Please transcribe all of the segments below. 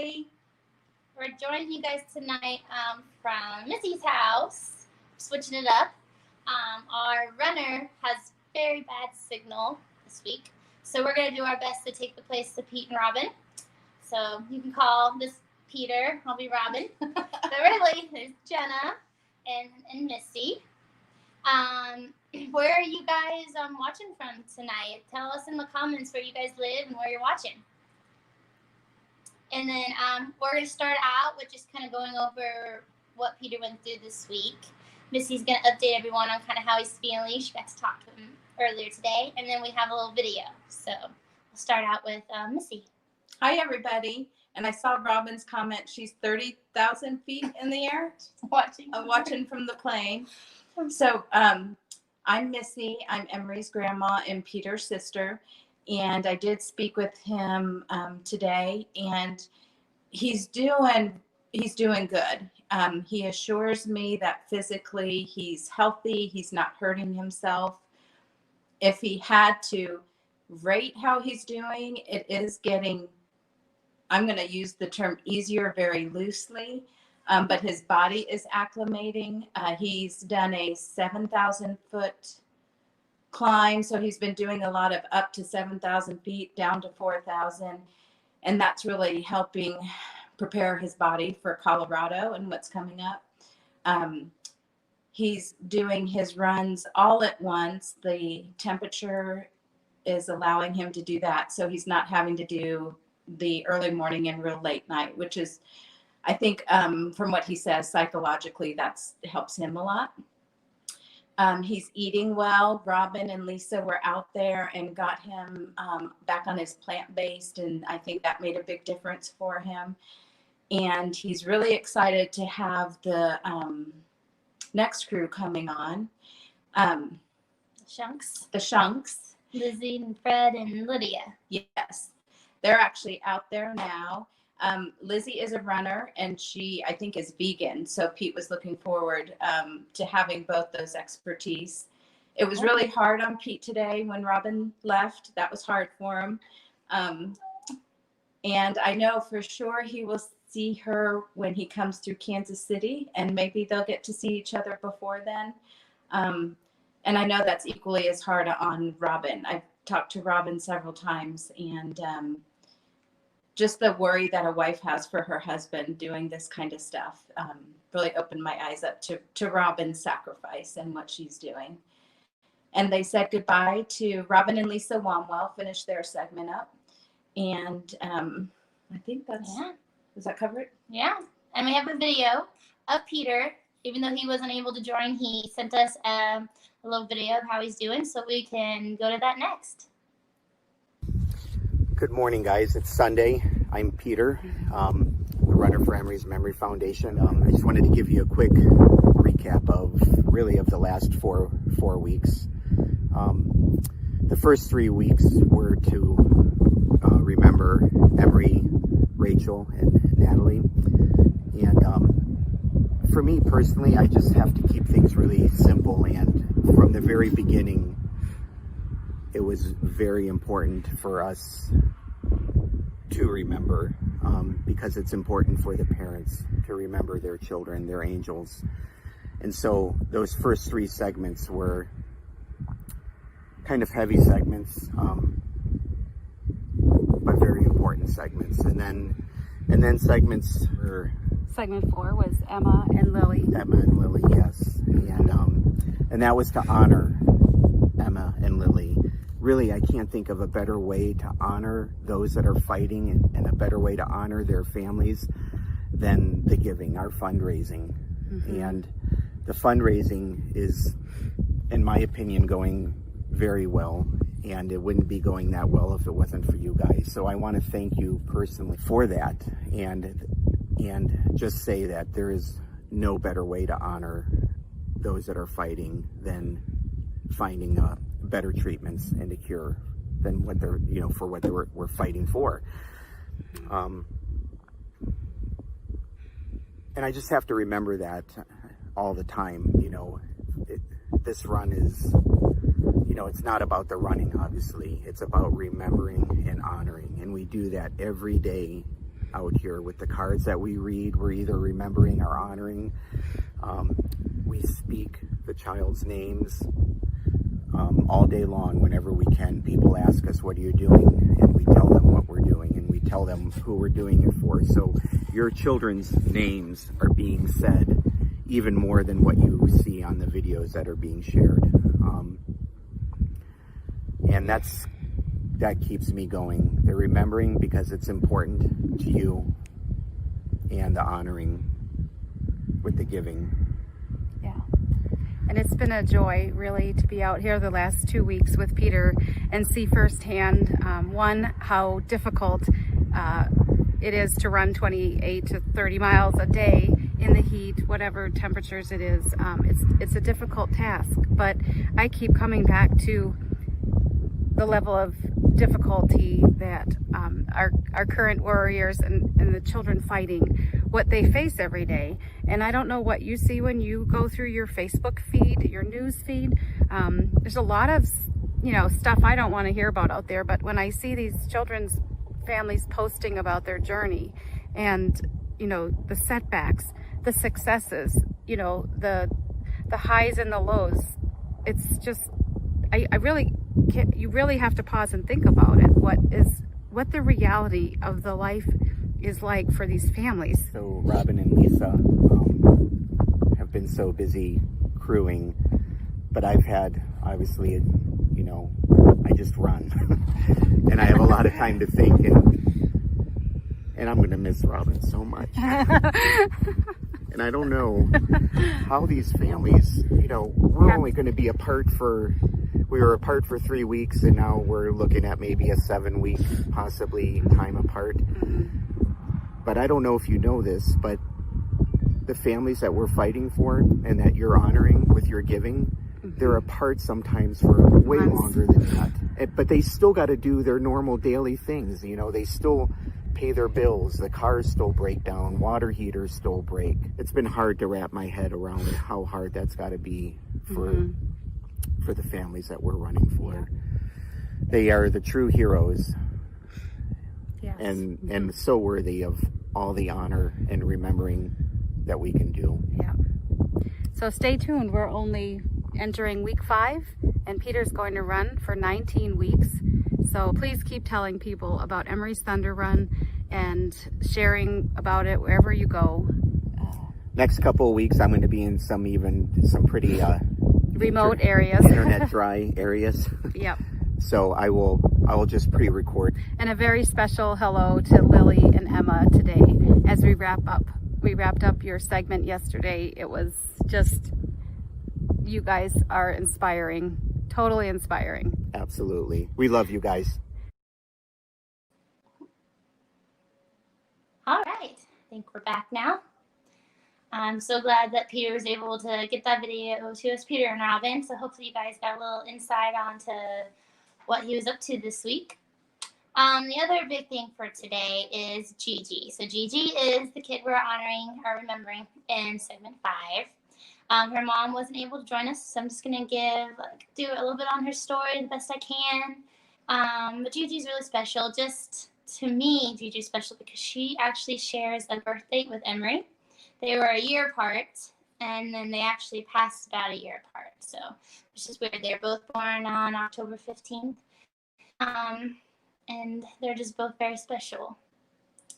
everybody. We're joining you guys tonight from Missy's house, switching it up. Our runner has very bad signal this week, so we're going to do our best to take the place of Pete and Robin. So you can call this Peter, I'll be Robin. But really, there's Gianna and Missy. Where are you guys watching from tonight? Tell us in the comments where you guys live and where you're watching. And then we're going to start out with just kind of going over what Peter went through this week. Missy's going to update everyone on kind of how he's feeling. She got to talk to him earlier today. And then we have a little video. So we'll start out with Missy. Hi, everybody. And I saw Robin's comment. She's 30,000 feet in the air. Watching from the plane. So I'm Missy. I'm Emery's grandma and Peter's sister. And I did speak with him today, and he's doing good. He assures me that physically he's healthy. He's not hurting himself. If he had to rate how he's doing, it is getting, I'm going to use the term easier very loosely, but his body is acclimating. He's done a 7,000 foot climb, so he's been doing a lot of up to 7,000 feet down to 4,000, and that's really helping prepare his body for Colorado and what's coming up. He's doing his runs all at once. The temperature is allowing him to do that, so he's not having to do the early morning and real late night, which is, I think, from what he says, psychologically, that's helps him a lot. He's eating well. Robin and Lisa were out there and got him back on his plant-based, and I think that made a big difference for him. And he's really excited to have the next crew coming on. The Shunks. Lizzie and Fred and Lydia. Yes. They're actually out there now. Lizzie is a runner, and she, I think, is vegan. So Pete was looking forward to having both those expertise. It was really hard on Pete today when Robin left. That was hard for him. And I know for sure he will see her when he comes through Kansas City, and maybe they'll get to see each other before then. And I know that's equally as hard on Robin. I've talked to Robin several times, and just the worry that a wife has for her husband doing this kind of stuff really opened my eyes up to Robin's sacrifice and what she's doing. And they said goodbye to Robin and Lisa Wamwell, finished their segment up. And I think that's, does that cover it? Yeah. And we have a video of Peter. Even though he wasn't able to join, he sent us a little video of how he's doing, so we can go to that next. Good morning, guys. It's Sunday. I'm Peter, the runner for Emery's Memory Foundation. I just wanted to give you a quick recap of the last four weeks. The first 3 weeks were to remember Emery, Rachel, and Natalie. And for me personally, I just have to keep things really simple. And from the very beginning, it was very important for us to remember, because it's important for the parents to remember their children, their angels. And so those first 3 segments were kind of heavy segments, but very important segments. And then segments were... Segment 4 was Emma and Lily. Emma and Lily, yes. And that was to honor Emma and Lily. Really, I can't think of a better way to honor those that are fighting and a better way to honor their families than the giving, our fundraising. Mm-hmm. And the fundraising is, in my opinion, going very well. And it wouldn't be going that well if it wasn't for you guys. So I want to thank you personally for that, and just say that there is no better way to honor those that are fighting than finding better treatments and a cure than what they're, for what they were fighting for. And I just have to remember that all the time. This run is, it's not about the running, obviously. It's about remembering and honoring. And we do that every day out here with the cards that we read. We're either remembering or honoring. We speak the child's names all day long whenever we can. People ask us, what are you doing? And we tell them what we're doing, and we tell them who we're doing it for. So your children's names are being said even more than what you see on the videos that are being shared. And that keeps me going. They're remembering because it's important to you, and the honoring with the giving. Yeah. And it's been a joy, really, to be out here the last 2 weeks with Peter and see firsthand, one, how difficult it is to run 28 to 30 miles a day in the heat, whatever temperatures it is. It's a difficult task, but I keep coming back to the level of difficulty that our current warriors and the children fighting, what they face every day. And I don't know what you see when you go through your Facebook feed, your news feed. There's a lot of, stuff I don't want to hear about out there, but when I see these children's families posting about their journey and, the setbacks, the successes, the highs and the lows, it's just, I really can't, you really have to pause and think about it. What the reality of the life is like for these families. So Robin and Lisa have been so busy crewing, but I've had, obviously, I just run and I have a lot of time to think, and I'm going to miss Robin so much. And I don't know how these families, we're only going to be we were apart for 3 weeks, and now we're looking at maybe a 7-week, possibly, time apart. But I don't know if you know this, but the families that we're fighting for and that you're honoring with your giving, they're apart sometimes for way longer than that. But they still got to do their normal daily things. They still pay their bills. The cars still break down. Water heaters still break. It's been hard to wrap my head around how hard that's got to be for the families that we're running for. Yeah. They are the true heroes. Yes. And so worthy of all the honor and remembering that we can do. Yeah. So stay tuned. We're only entering week 5, and Peter's going to run for 19 weeks. So please keep telling people about Emery's Thunder Run and sharing about it wherever you go. Next couple of weeks, I'm going to be in some pretty remote areas, internet dry areas. Yep. So I will just pre-record. And a very special hello to Lily and Emma today as we wrap up. We wrapped up your segment yesterday. It was just, you guys are inspiring, totally inspiring. Absolutely. We love you guys. All right. I think we're back now. I'm so glad that Peter was able to get that video to us, Peter and Robin. So hopefully you guys got a little insight onto what he was up to this week. The other big thing for today is Gigi. So Gigi is the kid we're honoring or remembering in segment 5. Her mom wasn't able to join us, so I'm just gonna do a little bit on her story the best I can. But Gigi's really special. Just to me, Gigi's special because she actually shares a birthday with Emery. They were a year apart, and then they actually passed about a year apart. So it's just weird. They were both born on October 15th. And they're just both very special.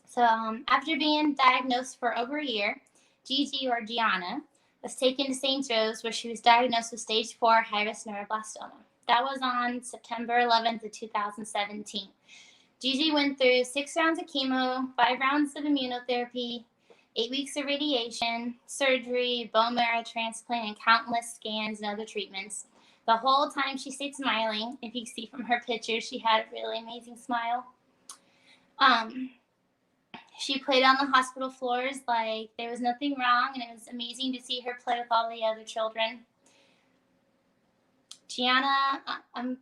So after being diagnosed for over a year, Gigi, or Gianna, was taken to St. Joe's, where she was diagnosed with stage 4 high-risk neuroblastoma. That was on September 11th of 2017. Gigi went through 6 rounds of chemo, 5 rounds of immunotherapy, 8 weeks of radiation, surgery, bone marrow transplant, and countless scans and other treatments. The whole time she stayed smiling. If you see from her pictures, she had a really amazing smile. She played on the hospital floors like there was nothing wrong, and it was amazing to see her play with all the other children. Gianna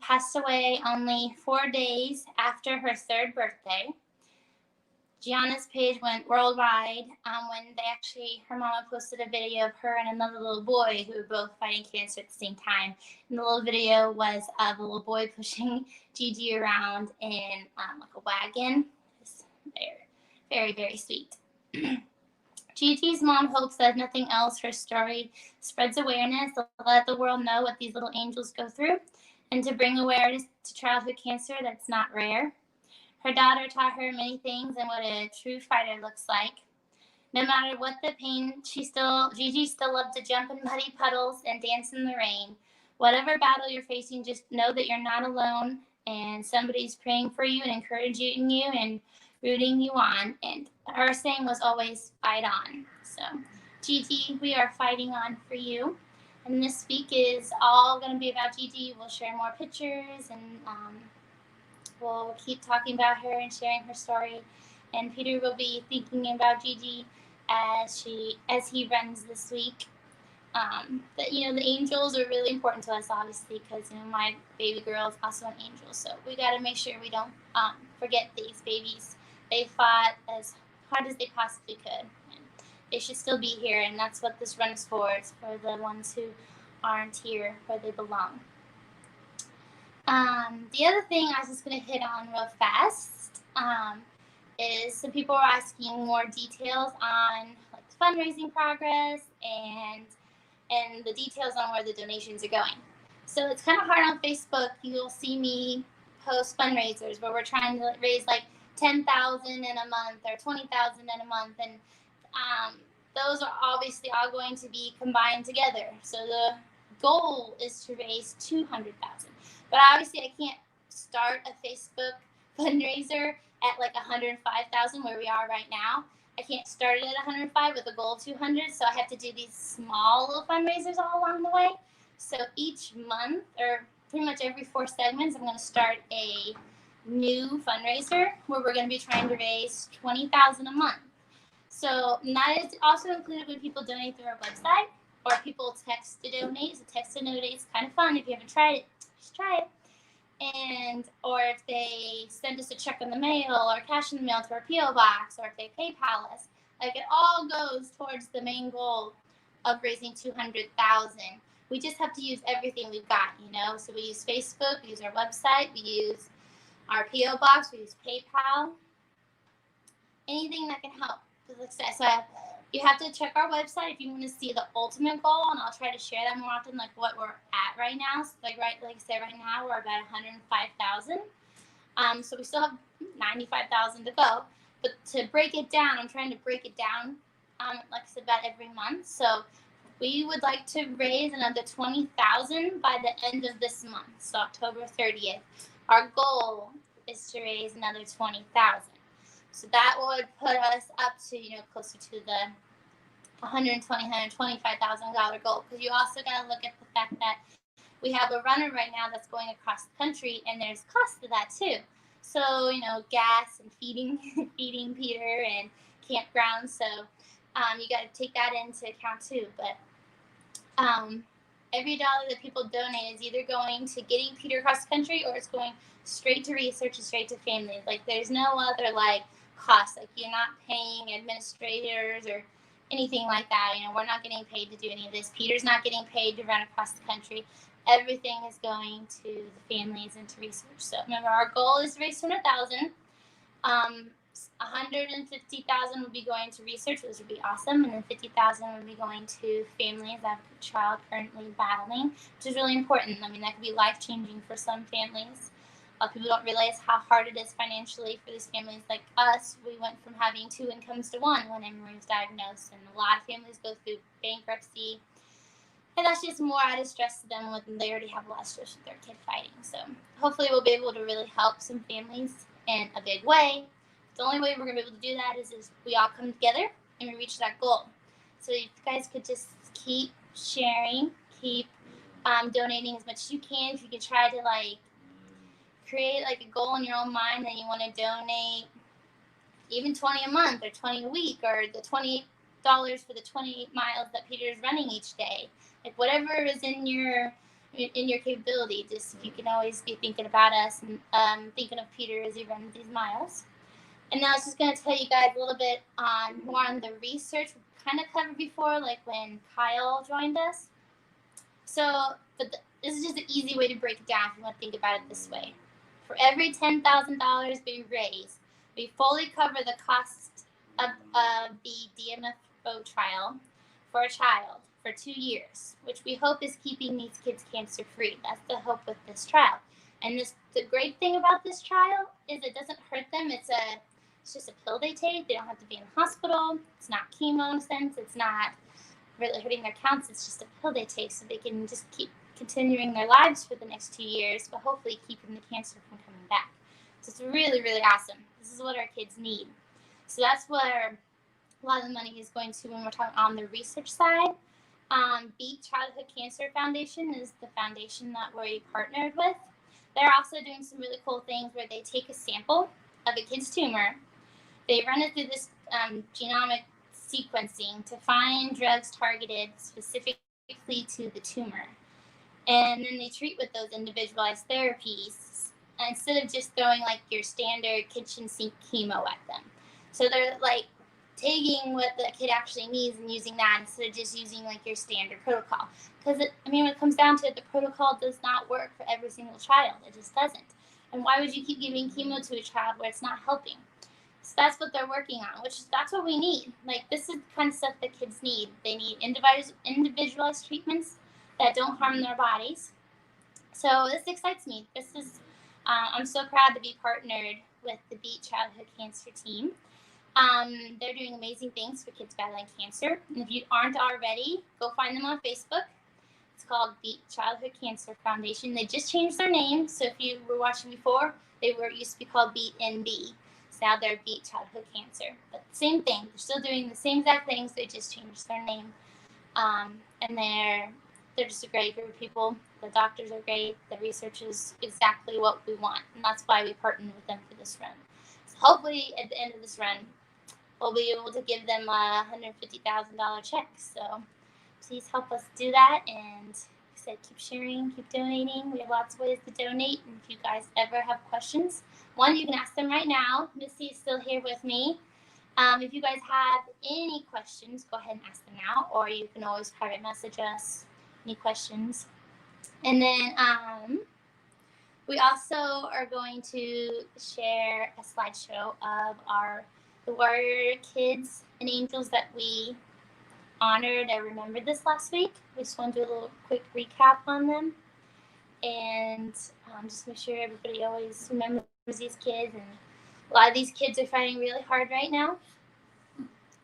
passed away only 4 days after her 3rd birthday. Gianna's page went worldwide when her mama posted a video of her and another little boy who were both fighting cancer at the same time. And the little video was of a little boy pushing Gigi around in like a wagon. There. Very, very sweet. Gigi's mom hopes that if nothing else, her story spreads awareness to let the world know what these little angels go through and to bring awareness to childhood cancer that's not rare. Her daughter taught her many things and what a true fighter looks like. No matter what the pain, Gigi still loved to jump in muddy puddles and dance in the rain. Whatever battle you're facing, just know that you're not alone and somebody's praying for you and encouraging you and rooting you on. And her saying was always fight on. So Gigi, we are fighting on for you. And this week is all going to be about Gigi. We'll share more pictures and we'll keep talking about her and sharing her story. And Peter will be thinking about Gigi as he runs this week. That the angels are really important to us, obviously, because my baby girl is also an angel. So we got to make sure we don't forget these babies. They fought as hard as they possibly could, and they should still be here. And that's what this run is for. It's for the ones who aren't here where they belong. The other thing I was just going to hit on real fast is some people are asking more details on like fundraising progress and the details on where the donations are going. So it's kind of hard on Facebook. You'll see me post fundraisers where we're trying to raise like $10,000 in a month or $20,000 in a month, and those are obviously all going to be combined together. So the goal is to raise $200,000, but obviously I can't start a Facebook fundraiser at like $105,000 where we are right now. I can't start it at 105 with a goal of 200, so I have to do these small little fundraisers all along the way. So each month, or pretty much every 4 segments, I'm going to start a new fundraiser where we're going to be trying to raise $20,000 a month. So that is also included when people donate through our website or people text to donate. So text to donate is kind of fun. If you haven't tried it, just try it. Or if they send us a check in the mail or cash in the mail to our P.O. box, or if they PayPal us, like it all goes towards the main goal of raising $200,000. We just have to use everything we've got, So we use Facebook, we use our website, we use our P.O. box, we use PayPal, anything that can help with success. So you have to check our website if you want to see the ultimate goal, and I'll try to share that more often, like what we're at right now. So like I said, right now we're about 105,000. So we still have 95,000 to go. But to break it down, I'm trying to break it down, like I said, about every month. So we would like to raise another 20,000 by the end of this month, so October 30th. Our goal is to raise another 20,000. So that would put us up to, closer to the $125,000 goal. Because you also got to look at the fact that we have a runner right now that's going across the country, and there's cost to that too. So, gas and feeding Peter and campground. So you got to take that into account too. But every dollar that people donate is either going to getting Peter across the country, or it's going straight to research and straight to families. Like there's no other cost. Like you're not paying administrators or anything like that. We're not getting paid to do any of this. Peter's not getting paid to run across the country. Everything is going to the families and to research. So remember, our goal is to raise 200,000. 150,000 would be going to research, which would be awesome, and then 50,000 would be going to families that have a child currently battling, which is really important. I mean, that could be life-changing for some families. A lot of people don't realize how hard it is financially for these families like us. We went from having 2 incomes to 1 when Emery was diagnosed, and a lot of families go through bankruptcy, and that's just more added stress to them when they already have a lot of stress with their kid fighting. So hopefully we'll be able to really help some families in a big way. The only way we're going to be able to do that is we all come together and we reach that goal. So if you guys could just keep sharing, keep donating as much as you can. If you could try to create a goal in your own mind that you want to donate even 20 a month or 20 a week, or the $20 for the 20 miles that Peter is running each day. Like whatever is in your capability. Just you can always be thinking about us and thinking of Peter as he runs these miles. And now I was just going to tell you guys a little bit more on the research we kind of covered before, like when Kyle joined us. So, this is just an easy way to break it down if you want to think about it this way. For every $10,000 we raise, We fully cover the cost of the DMFO trial for a child for 2 years, which we hope is keeping these kids cancer free. That's the hope with this trial. And the great thing about this trial is it doesn't hurt them. It's just a pill they take. They don't have to be in the hospital. It's not chemo in a sense. It's not really hurting their counts. It's just a pill they take so they can just keep continuing their lives for the next 2 years, but hopefully keeping the cancer from coming back. So it's really, really awesome. This is what our kids need. So that's where a lot of the money is going to when we're talking on the research side. Beat Childhood Cancer Foundation is the foundation that we partnered with. They're also doing some really cool things where they take a sample of a kid's tumor. They run it through this genomic sequencing to find drugs targeted specifically to the tumor. And then they treat with those individualized therapies instead of just throwing like your standard kitchen sink chemo at them. So they're like taking what the kid actually needs and using that instead of just using like your standard protocol. Because when it comes down to it, the protocol does not work for every single child. It just doesn't. And why would you keep giving chemo to a child where it's not helping? So that's what they're working on, that's what we need. Like, this is the kind of stuff that kids need. They need individualized treatments that don't harm their bodies. So this excites me. I'm so proud to be partnered with the Beat Childhood Cancer team. They're doing amazing things for kids battling cancer. And if you aren't already, go find them on Facebook. It's called Beat Childhood Cancer Foundation. They just changed their name. So if you were watching before, it used to be called Beat NB. So now they're Beat Childhood Cancer. But same thing. They're still doing the same exact things. They just changed their name. And they're just a great group of people. The doctors are great. The research is exactly what we want. And that's why we partnered with them for this run. So hopefully at the end of this run, we'll be able to give them a $150,000 check. So please help us do that. And like I said, keep sharing, keep donating. We have lots of ways to donate. And if you guys ever have questions, you can ask them right now. Missy is still here with me. If you guys have any questions, go ahead and ask them now. Or you can always private message us any questions. And then we also are going to share a slideshow of the warrior kids and angels that we honored and remembered this last week. We just want to do a little quick recap on them and just make sure everybody always remembers these kids. And a lot of these kids are fighting really hard right now.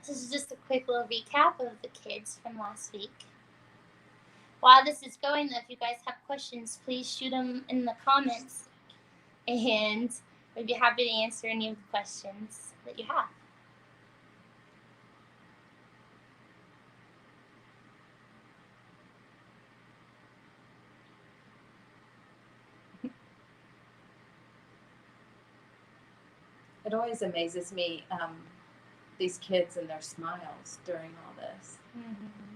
This is just a quick little recap of the kids from last week. While this is going, though, if you guys have questions, please shoot them in the comments, and we'd be happy to answer any of the questions that you have. It always amazes me, these kids and their smiles during all this. Mm-hmm.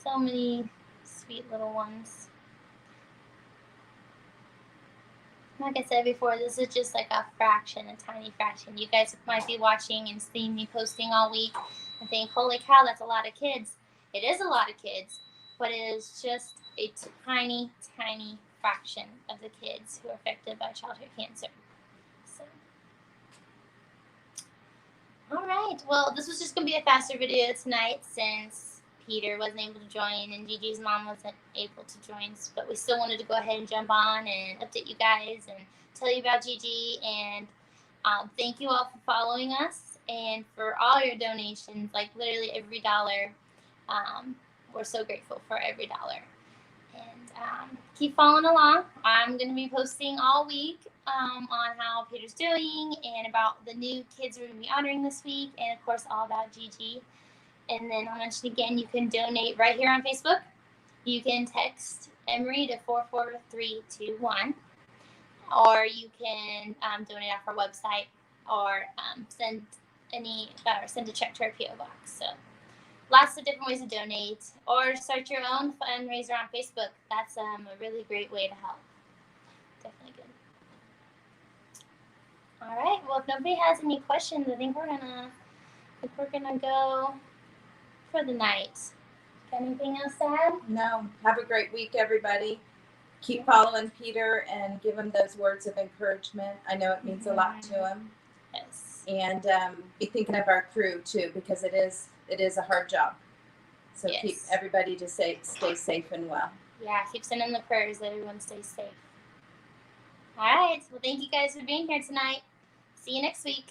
So many sweet little ones. Like I said before, this is just like a tiny fraction. You guys might be watching and seeing me posting all week and think, holy cow, that's a lot of kids. It is a lot of kids, but it is just a tiny, tiny fraction of the kids who are affected by childhood cancer. So, all right. Well, this was just going to be a faster video tonight since Peter wasn't able to join and Gigi's mom wasn't able to join, but we still wanted to go ahead and jump on and update you guys and tell you about Gigi. And thank you all for following us and for all your donations, like literally every dollar. We're so grateful for every dollar. And keep following along. I'm going to be posting all week on how Peter's doing and about the new kids we're going to be honoring this week, and of course all about Gigi. And then I'll mention again, you can donate right here on Facebook. You can text Emery to 44321, or you can donate off our website, or send a check to our PO box. So lots of different ways to donate, or start your own fundraiser on Facebook. That's a really great way to help. Definitely good. All right. Well, if nobody has any questions, I think we're gonna go for the night. Got anything else to add? No. Have a great week, everybody. keep following Peter and give him those words of encouragement. I know it means a lot to him. Yes. And be thinking of our crew too, because it is a hard job. So Yes. keep everybody to stay safe and well. Yeah, keep sending the prayers that everyone stays safe. All right. Well, thank you guys for being here tonight. See you next week.